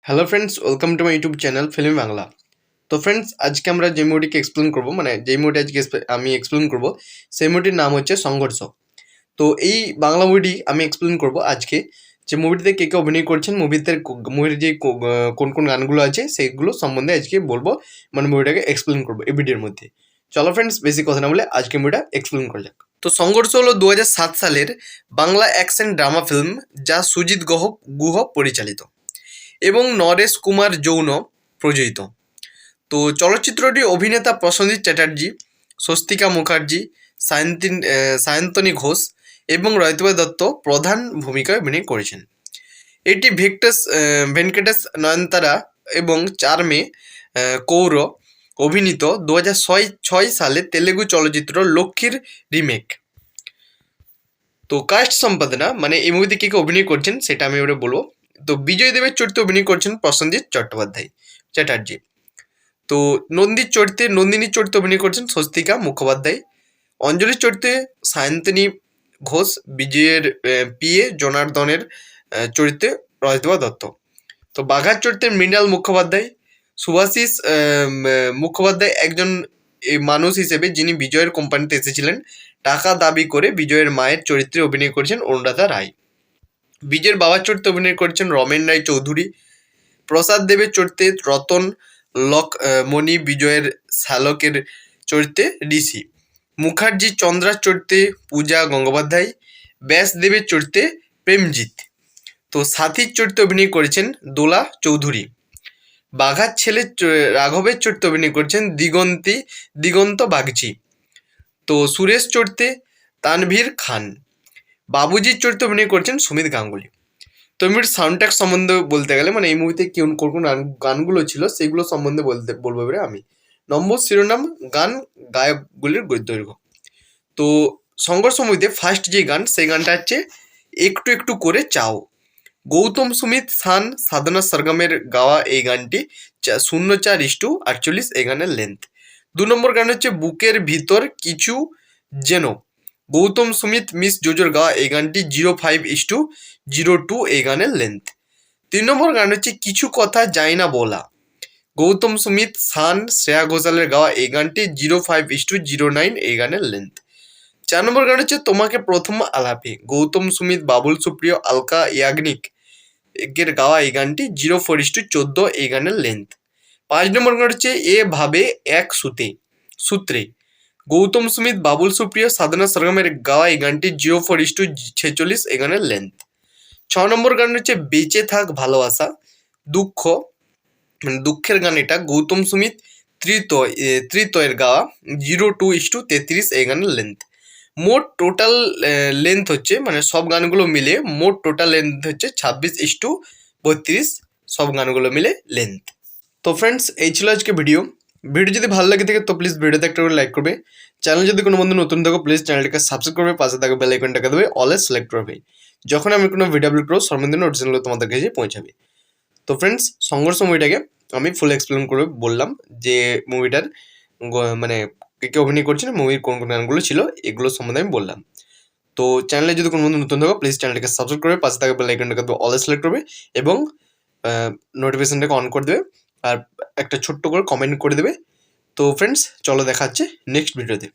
Hello friends, welcome to my YouTube channel film Bangla. তো friends, আজকে আমরা যে মুভিটিকে এক্সপ্লেন করবো, মানে যেই মুভিটি আজকে আমি এক্সপ্লেন করবো, সেই মুভিটির নাম হচ্ছে সংঘর্ষ। তো এই বাংলা মুভিটি আমি এক্সপ্লেন করবো আজকে, যে মুভিটিতে কে কে অভিনয় করছেন, মুভির যে কোন কোন গানগুলো আছে সেইগুলো সম্বন্ধে আজকে বলবো, মানে মুভিটাকে এক্সপ্লেন করবো এই ভিডিওর মধ্যে। চলো ফ্রেন্ডস, বেশি কথা না বলে আজকে মুভিটা এক্সপ্লেন করা যাক। তো সংঘর্ষ হলো 2007 সালের বাংলা অ্যাকশন ড্রামা ফিল্ম, যা সুজিত গুহ পরিচালিত এবং নরেশ কুমার যৌন প্রযোজিত। তো চলচ্চিত্রটি অভিনেতা প্রসেনজিৎ চ্যাটার্জি, স্বস্তিকা মুখার্জি, সায়ন্তনী ঘোষ এবং রয়তবা দত্ত প্রধান ভূমিকায় অভিনয় করেছেন। এটি ভেঙ্কটেশ নয়নতারা এবং 4 মে কৌর অভিনীত 2006 সালে তেলেগু চলচ্চিত্র লক্ষ্মীর রিমেক। তো কাস্ট সম্পাদনা, মানে এই মুভিতে কে কে অভিনয় করছেন সেটা আমি এবারে বলবো। তো বিজয় দেবের চরিত্রে অভিনয় করছেন প্রসেনজিৎ চ্যাটার্জি। তো নন্দিনীর চরিত্রে অভিনয় করছেন স্বস্তিকা মুখোপাধ্যায়। অঞ্জলির চরিত্রে সায়ন্তনী ঘোষ। বিজয়ের পিএ জনার্দনের চরিত্রে রয়তবা দত্ত। তো বাঘার চরিত্রে মৃণাল মুখোপাধ্যায়। সুভাষিস মুখোপাধ্যায় একজন মানুষ হিসেবে যিনি বিজয়ের কোম্পানিতে এসেছিলেন টাকা দাবি করে। বিজয়ের মায়ের চরিত্রে অভিনয় করেছেন অনুরাধা রায়। বিজয়ের বাবার চরিত্রে অভিনয় করেছেন রমেন রায় চৌধুরী। প্রসাদ দেবের চরিত্রে রতন মণি। বিজয়ের শ্যালকের চরিত্রে ঋষি মুখার্জি। চন্দ্রার চরিত্রে পূজা গঙ্গোপাধ্যায়। ব্যাসদেবের চরিত্রে প্রেমজিৎ। তো সাথীর চরিত্রে অভিনয় করেছেন দোলা চৌধুরী। বাঘার ছেলে রাঘবের চরিত্রে অভিনয় করেছেন দিগন্ত বাগচি। তো সুরেশ চরিত্রে তানভীর খান। বাবুজির চরিত্রে অভিনয় করেছেন সুমিত গাঙ্গুলি। তো এই মুভির সাউন্ডট্র্যাক সম্বন্ধে বলতে গেলে, মানে এই মুভিতে কোন কোন গানগুলো ছিল সেইগুলো সম্বন্ধে বলবো এবারে আমি। নম্বর, শিরোনাম, গান, গায়কগুলির দৈর্ঘ্য। তো সংঘর্ষ মুভিতে ফার্স্ট যে গান, সেই গানটা হচ্ছে একটু একটু করে চাও। গৌতম সুমিত সান সাধনা সরগমের গাওয়া এই গানটি 0:4:48 এই গানের লেন্থ। 2 নম্বর গান হচ্ছে বুকের ভিতর কিছু যেন। গৌতম সুমিত মিস জোজোর গাওয়া এই গানটি 0:5:02 এই গানের লেন্থ। 3 নম্বর গান হচ্ছে কিছু কথা যায় না বলা। গৌতম সুমিত সান শ্রেয়া ঘোষালের গাওয়া এই গানটি 0:5:09 এই গানের লেন্থ। 4 নম্বর গান হচ্ছে তোমাকে প্রথম আলাপে। গৌতম সুমিত, বাবুল সুপ্রিয়, আলকা ইয়াগনিক এর গাওয়া এই গানটি 0:4:14 এই গানের লেন্থ। 5 নম্বর গান হচ্ছে এ ভাবে এক সূত্রে। গৌতম সুমিত, বাবুল সুপ্রিয়, সাধনা সরগমের গাওয়া এই গানটি 0:4:46 এই গানের লেন্থ। 6 নম্বর গান হচ্ছে বেঁচে থাক ভালোবাসা। দুঃখের গান এটা। গৌতম সুমিত, ত্রিতয়ের গাওয়া 0:2:33 এই গানের লেন্থ। মোট টোটাল লেন্থ হচ্ছে, মানে সব গানগুলো মিলে মোট টোটাল লেন্থ হচ্ছে 26:32 সব গানগুলো মিলে লেন্থ। তো ফ্রেন্ডস, এই ছিল আজকে ভিডিও যদি ভালো লাগে থাকে তো প্লিজ ভিডিওতে একটা করে লাইক করবে। চ্যানেল যদি কোনো বন্ধু নতুন থাকো প্লিজ চ্যানেলটাকে সাবস্ক্রাইব করবে, পাশে থাকা বেল আইকনটাকে দেবে অলে সিলেক্ট করবে। যখন আমি কোনো ভিডিও আপলোড করবো সর্বদিন নোটিফিকেশনগুলো তোমাদের কাছে পৌঁছাবে। তো ফ্রেন্ডস, সংঘর্ষ মুভিটাকে আমি ফুল এক্সপ্লেন করে বললাম, যে মুভিটার মানে কে অভিনয় করছেন, মুভির কোন কোন গানগুলো ছিল, এগুলো সম্বন্ধে আমি বললাম। তো চ্যানেলে যদি কোনো বন্ধু নতুন থাকো প্লিজ চ্যানেলটাকে সাবস্ক্রাইব করবে, পাশে থাকা বেল আইকনটাকে অল সিলেক্ট করবে এবং নোটিফিকেশনটাকে অন করে দেবে, আর একটা ছোট্ট করে কমেন্ট করে দেবে। তো ফ্রেন্ডস, চলো দেখা হচ্ছে নেক্সট ভিডিওতে।